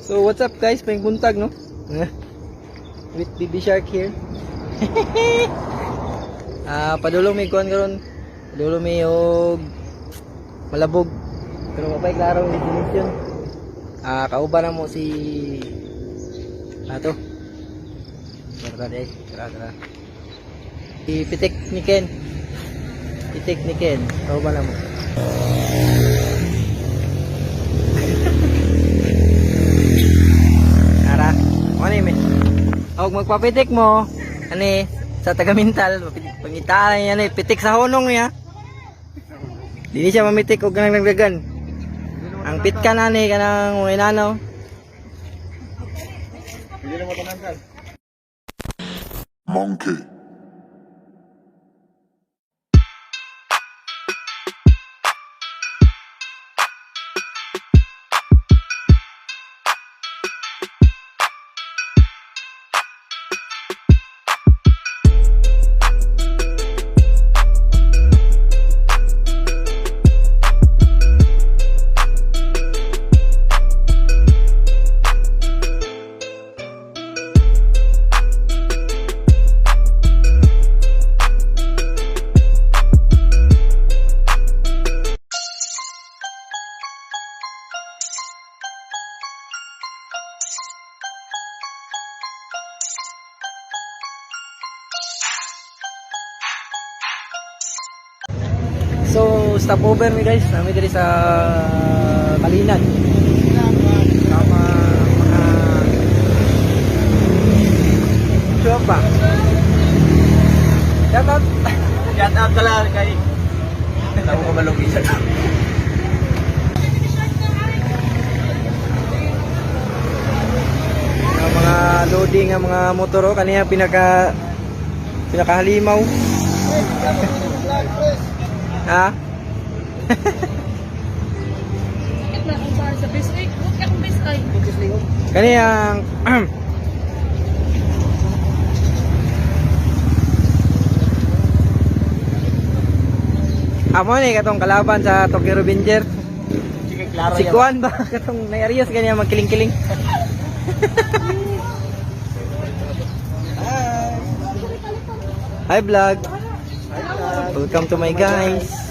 So what's up guys, may buntag no? With Baby Shark here. Padulong may kuhan karon. Padulong may og malabog. Pero mapay klaro ni definition. Kauban na mo si ato. Tara dai, tara. Ipitik ni Ken. Pitik ni Ken. Kauban na mo. Ara, ano yun? Huwag magpapitik mo. Ano sa taga-mental, pangitaan yan pitik sa honong niya. Hindi siya mamitik o ganang nagdagan. Ang pit ka na ni, kanang mga inanaw. Hindi na matananggal. Monkey. So, stopover mi guys, namin diri sa Kalinan. Sama mga Chupa. Shout out. Shout out ka lang kay alam ko malong isa. Mga loading ng mga motor kaniya pinakahalimaw. Ha? Kaniyang amo ni katong kalaban sa Tokyo Revenger. Sige, klaro Si Kuan ba katong naiarias kaniya magkiling-kiling. Hi vlog. Welcome to my guys.